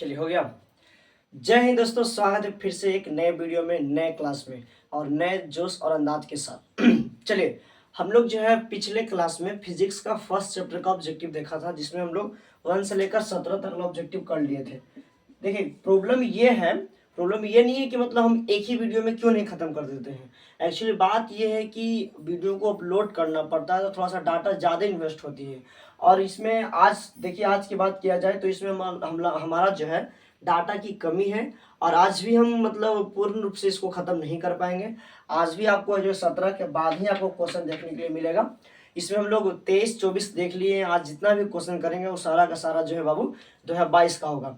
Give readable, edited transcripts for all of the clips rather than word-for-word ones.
चलिए हो गया। जय हिंद दोस्तों, स्वागत है फिर से एक नए वीडियो में, नए क्लास में और नए जोश और अंदाज के साथ। चलिए, हम लोग जो है पिछले क्लास में फिजिक्स का फर्स्ट चैप्टर का ऑब्जेक्टिव देखा था, जिसमें हम लोग 1 से लेकर 17 तक का ऑब्जेक्टिव कर लिए थे। देखिए, प्रॉब्लम ये नहीं है कि मतलब हम एक ही वीडियो में क्यों नहीं खत्म कर देते हैं। एक्चुअली बात ये है कि वीडियो को अपलोड करना पड़ता है तो थोड़ा सा डाटा ज़्यादा इन्वेस्ट होती है। और इसमें आज देखिए, आज की बात किया जाए तो इसमें हमारा जो है डाटा की कमी है। और आज भी हम मतलब पूर्ण रूप से इसको ख़त्म नहीं कर पाएंगे। आज भी आपको जो 17 के बाद ही आपको क्वेश्चन देखने के लिए मिलेगा। इसमें हम लोग 23-24 देख लिए हैं। आज जितना भी क्वेश्चन करेंगे वो सारा का सारा जो है बाबू 2022 का होगा।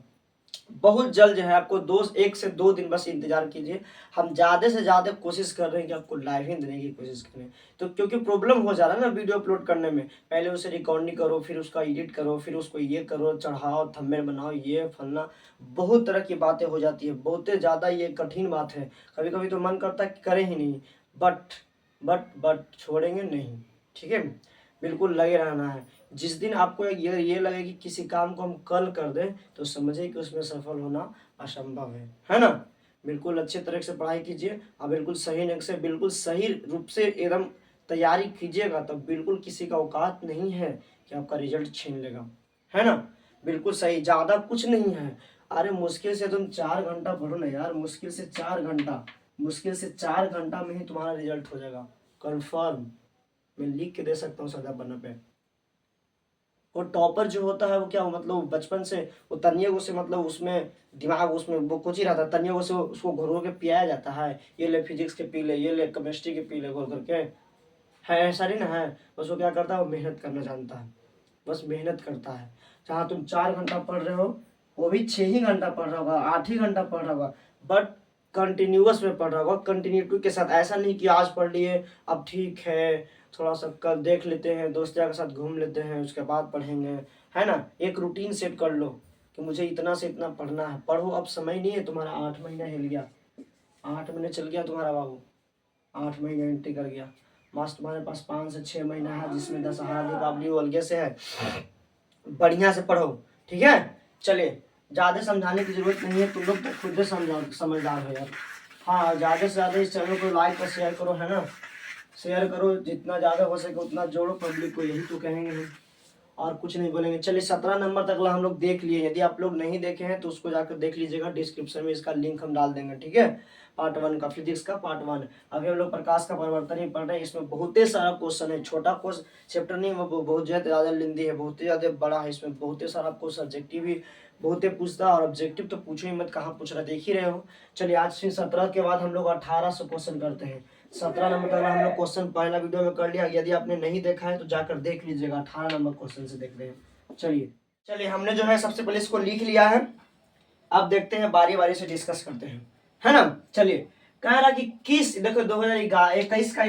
बहुत जल्द जो है आपको 1 से 2 दिन बस इंतजार कीजिए। हम ज़्यादा से ज़्यादा कोशिश कर रहे हैं कि आपको लाइव ही देने की कोशिश करें। तो क्योंकि प्रॉब्लम हो जा रहा है ना वीडियो अपलोड करने में, पहले उसे रिकॉर्डिंग करो, फिर उसका एडिट करो, फिर उसको ये करो, चढ़ाओ, थंबनेल बनाओ, ये फलना, बहुत तरह की बातें हो जाती है। बहुत ज़्यादा ये कठिन बात है। कभी कभी तो मन करता है कि करें ही नहीं, बट छोड़ेंगे नहीं। ठीक है, बिल्कुल लगे रहना है। जिस दिन आपको ये लगे कि किसी काम को हम कल कर दें तो समझिए कि उसमें सफल होना असंभव है ना। बिल्कुल अच्छे तरह से पढ़ाई कीजिए और बिल्कुल सही ढंग से, बिल्कुल सही रूप से एकदम तैयारी कीजिएगा, तो बिल्कुल किसी का औकात नहीं है कि आपका रिजल्ट छीन लेगा, है ना। बिल्कुल सही, ज़्यादा कुछ नहीं है। अरे मुश्किल से तुम 4 घंटा पढ़ो ना यार, मुश्किल से 4 घंटा, मुश्किल से 4 घंटा में ही तुम्हारा रिजल्ट हो जाएगा कन्फर्म। मैं लिख के दे सकता हूँ सदा पन्ना पे। और टॉपर जो होता है वो क्या, मतलब बचपन से वो तनिए से, मतलब उसमें दिमाग उसमें वो कुछ ही रहता है, तनिए से उसको घोर घोर के पियाया जाता है। ये ले फिजिक्स के पी ले, ये ले केमिस्ट्री के पी ले, घोर करके, है ऐसा नहीं ना है। बस वो क्या करता है, वो मेहनत करना जानता है, बस मेहनत करता है। जहाँ तुम 4 घंटा पढ़ रहे हो, वो भी 6 ही घंटा पढ़ रहा होगा, 8 ही घंटा पढ़ रहा होगा, बट कंटिन्यूअस में पढ़ रहा होगा, कंटिन्यूटी के साथ। ऐसा नहीं कि आज पढ़ लिए अब ठीक है, थोड़ा सा कल देख लेते हैं, दोस्तों के साथ घूम लेते हैं, उसके बाद पढ़ेंगे, है ना। एक रूटीन सेट कर लो कि मुझे इतना से इतना पढ़ना है। पढ़ो, अब समय नहीं है तुम्हारा। 8 महीना हिल गया, 8 महीने चल गया तुम्हारा बाबू, 8 महीने एंट्री कर गया। मस्त, तुम्हारे पास 5 से 6 महीना है, जिसमें दशहरा दीपावली अलगे से है। बढ़िया से पढ़ो, ठीक है। चलिए, ज़्यादा समझाने की जरूरत नहीं है, तुम लोग तो खुद ही समझदार हो यार। हाँ, ज़्यादा से ज़्यादा इस चैनल को लाइक और शेयर करो, है ना। शेयर करो, जितना ज़्यादा हो सके उतना जोड़ो पब्लिक को, यही तो कहेंगे हम, और कुछ नहीं बोलेंगे। चलिए, 17 नंबर तक हम लोग देख लिए। यदि आप लोग नहीं देखे हैं तो उसको जाकर देख लीजिएगा, डिस्क्रिप्शन में इसका लिंक हम डाल देंगे, ठीक है। पार्ट 1 का, फिजिक्स का पार्ट 1। अभी हम लोग प्रकाश का परिवर्तन ही पढ़ रहे हैं। इसमें बहुत ही सारा क्वेश्चन है, छोटा क्वेश्चन चैप्टर नहीं, वो बहुत ज़्यादा लेंदी है, बहुत ही ज़्यादा बड़ा है। इसमें बहुत ही सारा आपको सब्जेक्टिव भी बहुत ही पूछता है, और ऑब्जेक्टिव तो पूछो ही मत, कहाँ पूछ रहा, देख ही रहे हो। चलिए, आज फिर 17 के बाद हम लोग 1800 क्वेश्चन करते हैं। 17 नंबर तक हम लोग क्वेश्चन पहला वीडियो में कर लिया। यदि आपने नहीं देखा है तो जाकर देख लीजिएगा, 18 नंबर क्वेश्चन से देख रहे हैं। चलिए हमने जो है सबसे पहले इसको लिख लिया है। अब देखते हैं, बारी बारी से डिस्कस करते हैं, है ना। चलिए, कह रहा कि किस, देखो 2021 का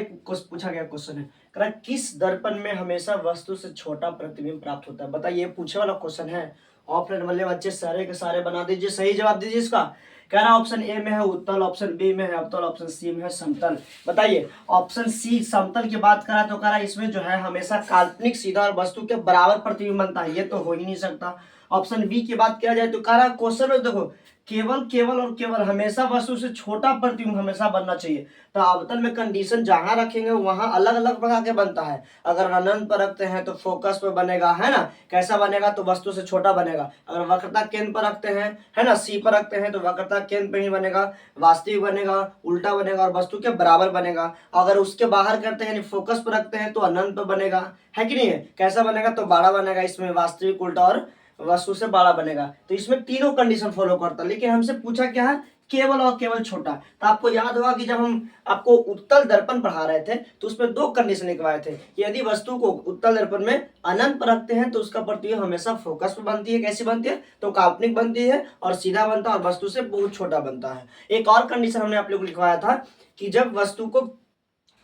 पूछा गया क्वेश्चन है। कह रहा किस दर्पण में हमेशा वस्तु से छोटा प्रतिबिंब प्राप्त होता है। बताइए, पूछे वाला क्वेश्चन है। ऑफलाइन वाले बच्चे सारे के सारे बना दीजिए, सही जवाब दीजिए इसका। कह रहा ऑप्शन ए में है उत्तल, ऑप्शन बी में है अवतल, ऑप्शन सी में है समतल। बताइए, ऑप्शन सी समतल की बात करा तो कह रहा इसमें जो है हमेशा काल्पनिक सीधा और वस्तु के बराबर प्रतिबिंब बनता है, ये तो हो ही नहीं सकता। ऑप्शन बी की बात किया जाए तो कह रहा क्वेश्चन में देखो, केवल और केवल हमेशा वस्तु से छोटा प्रतिबिंब हमेशा बनना चाहिए। तो अवतल में कंडीशन जहां रखेंगे वहां अलग अलग प्रकार के बनता है। अगर अनंत पर रखते हैं तो फोकस पे बनेगा, है ना, कैसा बनेगा, तो वस्तु से छोटा बनेगा। अगर वक्रता केंद्र पर रखते हैं, है ना, सी पर रखते हैं, तो वक्रता केंद्र पे ही बनेगा, वास्तविक बनेगा, उल्टा बनेगा और वस्तु के बराबर बनेगा। अगर उसके बाहर करते हैं, फोकस पर रखते हैं, तो अनंत पर बनेगा, है कि नहीं है, कैसा बनेगा, तो बड़ा बनेगा, इसमें वास्तविक, उल्टा और वस्तु से बड़ा बनेगा। तो इसमें तीनों कंडीशन फॉलो करता है। लेकिन हमसे पूछा क्या है, केवल और केवल छोटा। तो आपको याद होगा कि जब हम आपको उत्तल दर्पण पढ़ा रहे थे तो उसमें 2 कंडीशन लिखवाए थे कि यदि वस्तु को उत्तल दर्पण में अनंत पर रखते हैं तो उसका प्रतिबिंब हमेशा फोकस पर बनती है। कैसी बनती है, तो काल्पनिक बनती है और सीधा बनता है और वस्तु से बहुत छोटा बनता है। एक और कंडीशन हमने आप लोग को लिखवाया था कि जब वस्तु को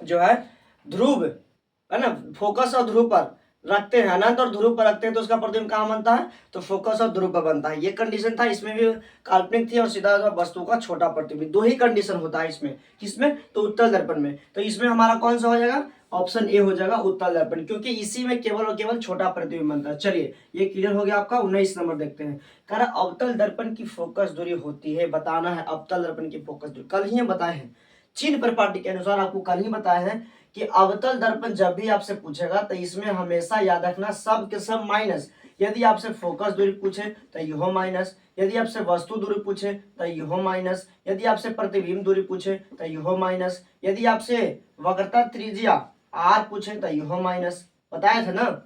जो है ध्रुव, है ना, फोकस और ध्रुव पर रखते हैं, अनंत और ध्रुव पर रखते हैं, तो उसका प्रतिबिंब कहाँ बनता है, तो फोकस और ध्रुव पर बनता है। ये कंडीशन था, इसमें भी काल्पनिक थी और सीधा वस्तु का छोटा प्रतिबिंब। 2 ही कंडीशन होता है इसमें, किसमें, तो उत्तल दर्पण में। तो इसमें हमारा कौन सा हो जाएगा, ऑप्शन ए हो जाएगा उत्तल दर्पण, क्योंकि इसी में केवल और केवल छोटा प्रतिबिंब बनता है। चलिए ये क्लियर हो गया आपका। 19 नंबर देखते हैं। कह रहा अवतल दर्पण की फोकस दूरी होती है, बताना है अवतल दर्पण की फोकस दूरी। कल ही हम बताए हैं, चिन्ह प्रपाटी के अनुसार आपको कल ही बताया है कि अवतल दर्पण जब भी आपसे पूछेगा तो इसमें हमेशा याद रखना सब के सब माइनस। यदि आपसे फोकस दूरी पूछे तो यह माइनस, यदि आपसे वस्तु दूरी पूछे तो यह माइनस, यदि आपसे प्रतिबिंब दूरी पूछे तो यह माइनस, यदि आपसे वक्रता त्रिज्या आर पूछे तो यह माइनस। बताया था ना।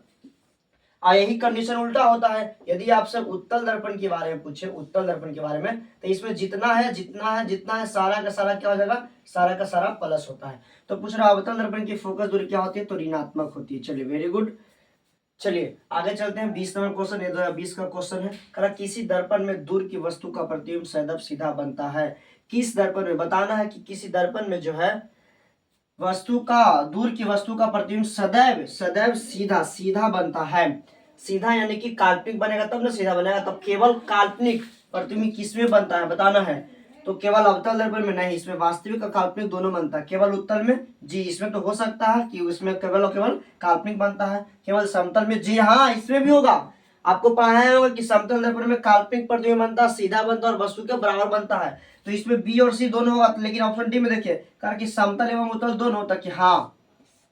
यही कंडीशन उल्टा होता है, यदि आपसे उत्तल दर्पण के बारे में पूछे, उत्तल दर्पण के बारे में, तो इसमें जितना है सारा का सारा क्या हो जाएगा, सारा का सारा प्लस होता है। तो पूछ रहा अवतल दर्पण की फोकस दूरी क्या होती है, तो ऋणात्मक होती है। चलिए वेरी गुड। चलिए आगे चलते हैं। 20 नंबर क्वेश्चन, ये 2020 का क्वेश्चन है। कहा किसी दर्पण में दूर की वस्तु का प्रतिबिंब सदैव सीधा बनता है। किस दर्पण में, बताना है कि किसी दर्पण में जो है वस्तु का, दूर की वस्तु का प्रतिबिंब सदैव सदैव सीधा सीधा बनता है। सीधा यानी कि काल्पनिक बनेगा तब ना सीधा बनेगा। तब केवल काल्पनिक प्रतिबिंब किसमें बनता है बताना है, तो केवल अवतल दर्पण में नहीं, इसमें वास्तविक और काल्पनिक दोनों बनता है। केवल उत्तल में जी, इसमें तो हो सकता है कि उसमें केवल और केवल काल्पनिक बनता है। केवल समतल में जी हाँ, इसमें भी होगा। आपको पढ़ाया होगा कि समतल दर्पण में काल्पनिक प्रतिबिंब बनता है, सीधा बनता है और वस्तु के बराबर बनता है। तो इसमें बी और सी दोनों होगा, लेकिन ऑप्शन डी में देखिए कारण कि समतल एवं उत्तल दोनों होता कि हाँ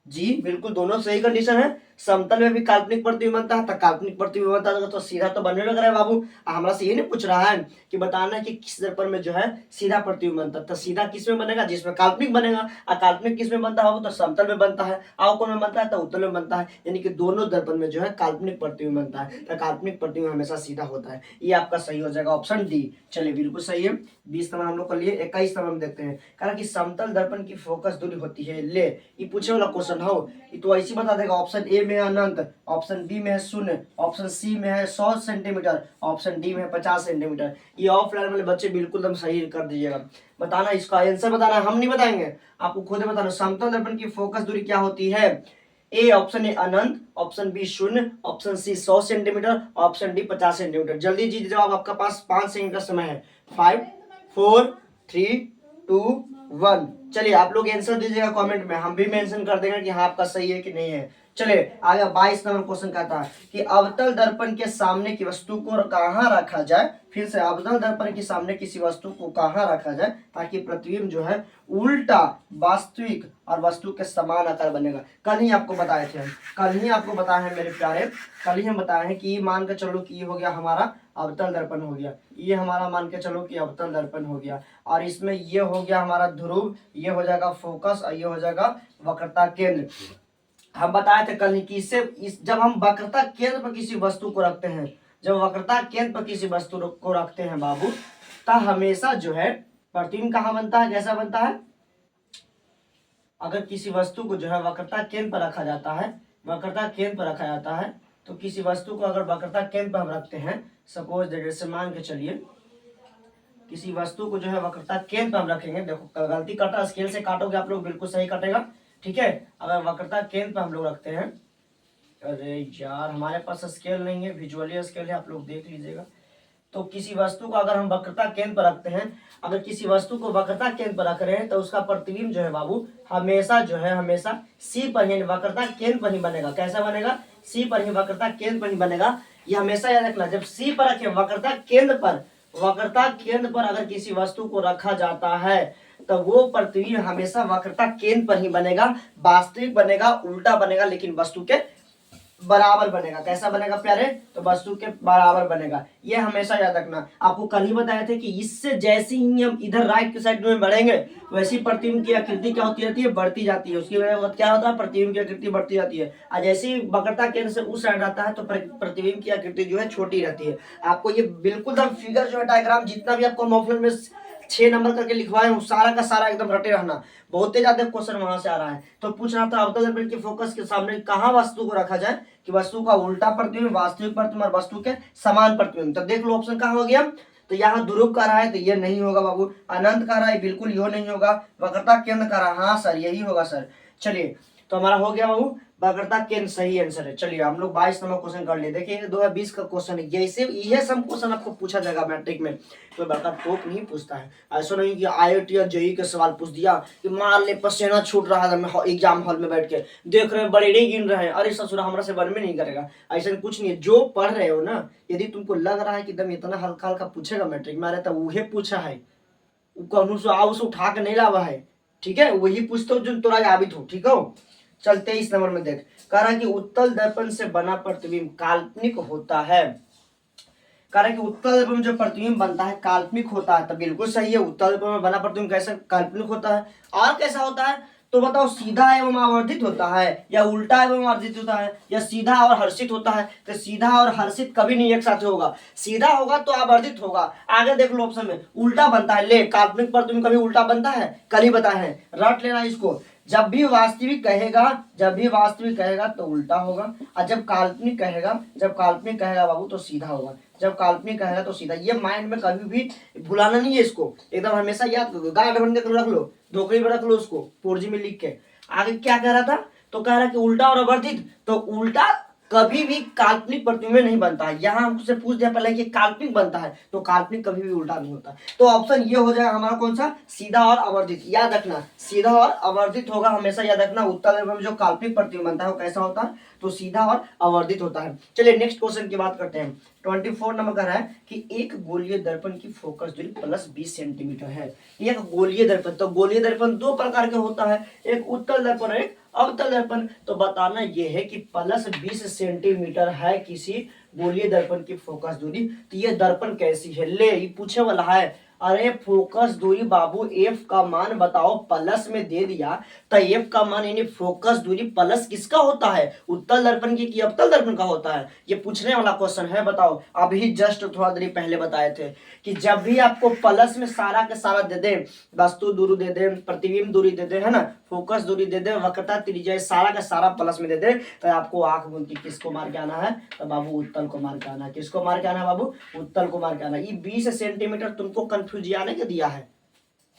जी बिल्कुल दोनों सही कंडीशन है। समतल में भी काल्पनिक प्रतिबिंब बनता है, तो काल्पनिक प्रतिबिंब बनता है तो सीधा तो बनने लग रहा है बाबू। हमरा से ये नहीं पूछ रहा है कि बताना है कि किस दर्पण में जो है सीधा प्रतिबिंब बनता है। तो सीधा किस में बनेगा, जिसमें काल्पनिक बनेगा। और काल्पनिक किस में बनता है बाबू, तो समतल में बनता है। और कौन में बनता है, तो उत्तल में बनता है। यानी कि दोनों दर्पण में जो है काल्पनिक प्रतिबिंब बनता है, तो काल्पनिक प्रतिबिंब हमेशा सीधा होता है। ये आपका सही हो जाएगा ऑप्शन डी। चलिए बिल्कुल सही है। 20 नंबर हम लोग कर लिए। 21 नंबर में देखते हैं। कारण कि समतल दर्पण की फोकस दूरी होती है, ले ये पूछे वाला क्वेश्चन हो, ये तो ऐसे बता देगा। ऑप्शन ए में है अनंत, ऑप्शन बी में है शून्य, ऑप्शन सी में है 100 सेंटीमीटर, ऑप्शन डी में है 50 सेंटीमीटर। ये ऑफलाइन वाले बच्चे बिल्कुल एकदम सही कर दीजिएगा। बताना इसका आंसर बताना, हम नहीं बताएंगे, आपको खुद बताना। समतल दर्पण की फोकस दूरी क्या होती है। ए ऑप्शन ए अनंत, ऑप्शन बी शून्य, option C 100 centimetre, option D 50 centimetre. जल्दी जी जवाब, आपका पास 5 सेकंड का समय है। 5 4 3 2 1। चलिए आप लोग आंसर दीजिएगा कमेंट में, हम भी मेंशन कर देंगे कि हाँ आपका सही है कि नहीं है। चलिए आगे 22 नंबर क्वेश्चन कहता है कि अवतल दर्पण के सामने की वस्तु को कहाँ रखा जाए। फिर से अवतल दर्पण के सामने किसी वस्तु को कहाँ रखा जाए ताकि प्रतिबिंब जो है उल्टा वास्तविक और वस्तु के समान आकार बनेगा। कल ही आपको बताए थे, कल ही आपको बताए हैं मेरे प्यारे, कल ही हम बताए हैं कि मान के चलो कि ये हो गया हमारा अवतल दर्पण हो गया, ये हमारा मान के चलो कि अवतल दर्पण हो गया, और इसमें ये हो गया हमारा ध्रुव, ये हो जाएगा फोकस और ये हो जाएगा वक्रता केंद्र। हम बताए थे कल ही कि जब हम वक्रता केंद्र पर किसी वस्तु को रखते हैं, जब वक्रता केंद्र पर किसी वस्तु को रखते हैं बाबू, तब हमेशा जो है प्रतिबिंब कहाँ बनता है, कैसा बनता है। अगर किसी वस्तु को जो है वक्रता केंद्र पर रखा जाता है, वक्रता केंद्र पर रखा जाता है, तो किसी वस्तु को अगर वक्रता केंद्र पर हम रखते हैं, सपोज जैसे मान के चलिए किसी वस्तु को जो है वक्रता केंद्र पर हम रखेंगे। देखो गलती कटा, स्केल से काटोगे आप लोग बिल्कुल सही कटेगा, ठीक है। अगर वक्रता केंद्र पर हम लोग रखते हैं, अरे यार हमारे पास स्केल नहीं है, विजुअली स्केल है, आप लोग देख लीजिएगा। तो किसी वस्तु को अगर हम वक्रता केंद्र पर रखते हैं, अगर किसी वस्तु को वक्रता केंद्र पर रख रहे हैं, तो उसका प्रतिबिंब जो है बाबू हमेशा जो है हमेशा सी पर ही, वक्रता केंद्र पर ही बनेगा। कैसा बनेगा, सी पर ही, वक्रता केंद्र पर ही बनेगा। ये हमेशा याद रखना, जब सी पर रखे वक्रता केंद्र पर, वक्रता केंद्र पर अगर किसी वस्तु को रखा जाता है तो वो प्रतिबिंब हमेशा वक्रता केंद्र पर ही बनेगा, वास्तविक बनेगा, उल्टा बनेगा, लेकिन वस्तु के बराबर बनेगा। कैसा बनेगा प्यारे, तो वस्तु के बराबर बनेगा। ये हमेशा याद रखना। आपको कल ही बताया था कि इससे जैसे ही हम इधर राइट की साइड में बढ़ेंगे, वैसी प्रतिबिंब की आकृति क्या होती रहती है, बढ़ती जाती है। उसकी वजह क्या होता है, प्रतिबिंब की आकृति बढ़ती जाती है। और जैसे ही वक्रता केंद्र से उस साइड आता है तो प्रतिबिंब की आकृति जो है छोटी रहती है। आपको ये बिल्कुल फिगर जो है डायग्राम जितना भी आपको मॉडल में 6 नंबर करके लिखवाए हूँ, सारा का सारा एकदम रटे रहना, बहुत ही ज्यादा क्वेश्चन वहां से आ रहा है। तो पूछ रहा था अवतल दर्पण के फोकस के सामने कहाँ वस्तु को रखा जाए कि वस्तु का उल्टा प्रतिबिंब, वास्तविक प्रतिबिंब और वस्तु के समान प्रतिबिंब। तो देख लो ऑप्शन कहाँ हो गया, तो यहाँ ध्रुव का रहा है तो ये नहीं होगा बाबू, अनंत का रहा है बिल्कुल यो नहीं होगा, वक्रता केंद्र का रहा, हाँ सर यही होगा सर। चलिए तो हमारा हो गया बाबू वक्रता केंद्र सही आंसर है। चलिए हम लोग 22 नंबर क्वेश्चन कर लिए। देखिए 2020 का क्वेश्चन है, यह सब क्वेश्चन आपको पूछा जाएगा मैट्रिक में। कोई बड़का टोप नहीं पूछता है। ऐसा नहीं कि IIT और JEE के सवाल पूछ दिया कि मान ले पसीना छूट रहा था एग्जाम हॉल में बैठ के, देख रहे हैं बड़े नहीं गिन रहे हैं, अरे ससुरा हमरा से बन में नहीं करेगा। ऐसा कुछ नहीं है, जो पढ़ रहे हो ना, यदि तुमको लग रहा है कि एकदम इतना हल्का हल्का पूछेगा मैट्रिक में, अरे तो वही पूछा है, कहूँ से आओ से उठा के नहीं लावा है। ठीक है, वही पूछते हो जो तोरा याबित हो। ठीक हो, चल 23 नंबर में देख, कह रहा है कि उत्तल दर्पण से बना प्रतिबिंब काल्पनिक होता है। कह रहा है कि उत्तल दर्पण में जो प्रतिबिंब बनता है काल्पनिक होता है। तो बिल्कुल सही है, उत्तल दर्पण में बना प्रतिबिंब कैसे काल्पनिक होता है। और कैसा होता है तो बताओ, सीधा एवं आवर्धित होता है, या उल्टा एवं आवर्धित होता है, या सीधा और हर्षित होता है। तो सीधा और हर्षित कभी नहीं एक साथ होगा, सीधा होगा तो आवर्धित होगा। आगे देख लो ऑप्शन में, उल्टा बनता है। ले, काल्पनिक प्रतिबिंब कभी उल्टा बनता है, कल ही बताया है, रट लेना इसको। जब भी वास्तविक कहेगा तो उल्टा होगा, और जब काल्पनिक कहेगा बाबू तो सीधा होगा। जब काल्पनिक कहेगा तो सीधा। ये माइंड में कभी भी भुलाना नहीं है इसको, एकदम हमेशा याद करो, गार्ड बन के रख लो, धोखड़ी में रख लो उसको, पुर्जी में लिख के। आगे क्या कह रहा था, तो कह रहा कि उल्टा और अवर्धित, तो उल्टा कभी भी काल्पनिक प्रतिबिंब में नहीं बनता है। यहाँ हमसे पूछ दिया पहले कि काल्पनिक बनता है, तो काल्पनिक कभी भी उल्टा नहीं होता। तो ऑप्शन ये हो जाएगा हमारा कौन सा, सीधा और अवर्धित। याद रखना, सीधा और अवर्धित होगा, हमेशा याद रखना। उत्तल दर्पण में जो काल्पनिक प्रतिबिंब बनता है वो कैसा होता है, तो सीधा और अवर्धित होता है। चलिए नेक्स्ट क्वेश्चन की बात करते हैं। 24 नंबर का है कि एक गोलीय दर्पण की फोकस दूरी +20 सेंटीमीटर है। एक गोलीय दर्पण, तो गोलीय दर्पण दो प्रकार के होता है, एक उत्तल दर्पण, एक अवतल दर्पण। तो बताना यह है कि +20 सेंटीमीटर है किसी गोलीय दर्पण की फोकस दूरी। तो ये दर्पण कैसी है, ले ये पूछे वाला है। अरे फोकस दूरी बाबू, एफ का मान बताओ, प्लस में दे दिया, तो एफ का मान यानी फोकस दूरी प्लस किसका होता है, उत्तल दर्पण की कि अवतल दर्पण का होता है। ये पूछने वाला क्वेश्चन है। बताओ, अभी जस्ट थोड़ा देर पहले बताए थे कि जब भी आपको प्लस में सारा का सारा दे दे, वस्तु दूरी दे दे, प्रतिबिंब दूरी दे दे, है ना, फोकस दूरी दे दे, वक्रता त्रिज्या, सारा का सारा प्लस में दे दे, तो आपको आंख मूंद के किसको मार के आना है, तो बाबू उत्तल को मार के आना है। किसको मार के आना है बाबू, उत्तल को मार के आना है। ये 20 सेंटीमीटर तुमको कंफ्यूज आने के दिया है,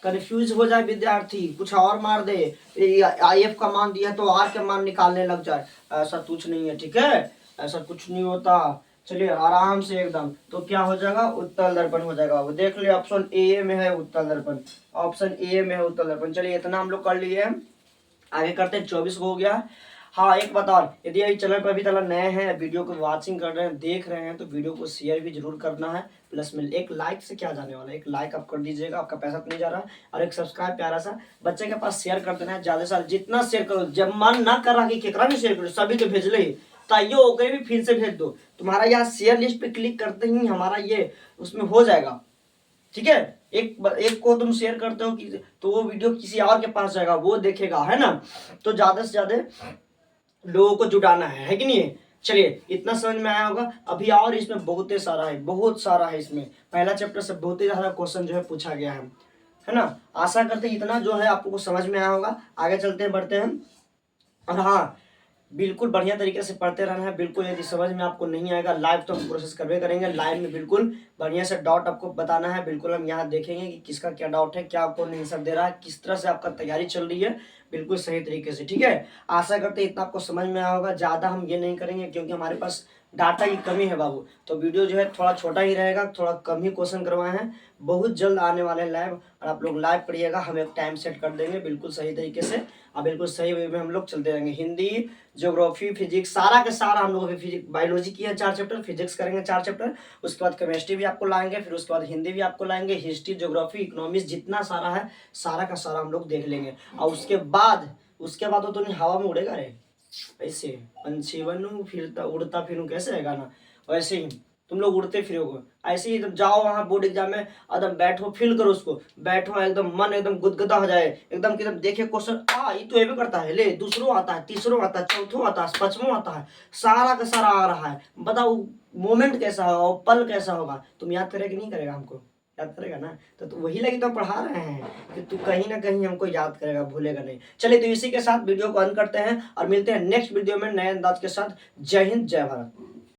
कंफ्यूज हो जाए विद्यार्थी, कुछ और मार दे, IF का मान दिया तो R के मान निकालने लग जाए, ऐसा कुछ नहीं है। ठीक है, ऐसा कुछ नहीं होता। चलिए आराम से एकदम, तो क्या हो जाएगा, उत्तल दर्पण हो जाएगा। वो देख लिया, ऑप्शन ए में है उत्तल दर्पण, ऑप्शन ए में है उत्तल दर्पण। चलिए इतना हम लोग कर लिए, आगे करते हैं। 24 को हो गया। हाँ एक बात और, यदि ये चैनल पर अभी तक नए हैं, वीडियो को वाचिंग कर रहे हैं, देख रहे हैं, तो वीडियो को शेयर भी जरूर करना है। प्लस में एक लाइक से क्या जाने वाला है, एक लाइक आप कर दीजिएगा, आपका पैसा तो नहीं जा रहा। और एक सब्सक्राइब प्यारा सा बच्चे के पास शेयर कर देना है, ज्यादा से ज्यादा जितना शेयर करो। जब मन ना कर रहा कि केकरा भी शेयर करो, सभी तो भेज ले, ताइयो ओके भी फिर से भेज दो। तुम्हारा यहाँ शेयर लिस्ट पे क्लिक करते ही हमारा ये उसमें हो जाएगा। ठीक है, एक को तुम शेयर करते हो कि तो वो वीडियो किसी और के पास जाएगा, वो देखेगा, है ना। तो ज्यादा से ज्यादा लोगों को जुटाना है कि नहीं। चलिए इतना समझ में आया होगा। अभी और इसमें बहुत सारा है, बहुत सारा है इसमें। पहला चैप्टर से बहुत ही ज्यादा क्वेश्चन जो है पूछा गया है ना। आशा करते इतना जो है आपको समझ में आया होगा। आगे चलते हैं, बढ़ते हैं। और हाँ, बिल्कुल बढ़िया तरीके से पढ़ते रहना है। बिल्कुल यदि समझ में आपको नहीं आएगा, लाइव तो हम प्रोसेस करवे करेंगे, लाइव में बिल्कुल बढ़िया से डाउट आपको बताना है। बिल्कुल हम यहाँ देखेंगे कि किसका क्या डाउट है, क्या कौन आंसर दे रहा है, किस तरह से आपका तैयारी चल रही है, बिल्कुल सही तरीके से। ठीक है, आशा करते इतना आपको समझ में आया होगा। ज़्यादा हम ये नहीं करेंगे क्योंकि हमारे पास डाटा की कमी है बाबू, तो वीडियो जो है थोड़ा छोटा ही रहेगा, थोड़ा कम ही क्वेश्चन करवाए हैं। बहुत जल्द आने वाले हैं लाइव, और आप लोग लाइव पढ़िएगा, हम एक टाइम सेट कर देंगे बिल्कुल सही तरीके से, और बिल्कुल सही वे में हम लोग चलते रहेंगे। हिंदी, ज्योग्राफी, फिजिक्स, सारा का सारा हम लोग फिजिक्स बायोलॉजी की है 4 चैप्टर, फिजिक्स करेंगे 4 चैप्टर, उसके बाद केमिस्ट्री भी आपको लाएंगे, फिर उसके बाद हिंदी भी आपको लाएंगे, हिस्ट्री, ज्योग्राफी, इकोनॉमिक्स, जितना सारा है सारा का सारा हम लोग देख लेंगे। और उसके बाद तो नहीं हवा में उड़ेगा रे, ऐसे पंछी बनूं फिरता उड़ता फिरूं, कैसे रहेगा ना, वैसे ही तुम लोग उड़ते फिरोगे। ऐसे ही एकदम जाओ वहाँ बोर्ड एग्जाम में, एकदम बैठो, फील करो उसको, बैठो एकदम, मन एकदम गुदगुदा हो जाए एकदम कि एकदम देखे क्वेश्चन, ये तो ये भी करता है, ले दूसरों आता है, तीसरों आता है, चौथों आता है, पांचवों आता है, सारा का सारा आ रहा है। बताओ मोमेंट कैसा होगा, पल कैसा होगा, तुम याद करेगा कि नहीं करेगा, हमको याद करेगा ना। तो वही लगी तो पढ़ा रहे हैं कि तू कहीं ना कहीं हमको याद करेगा, भूलेगा नहीं। चलिए तो इसी के साथ वीडियो को अंत करते हैं और मिलते हैं नेक्स्ट वीडियो में नए अंदाज के साथ। जय हिंद, जय भारत।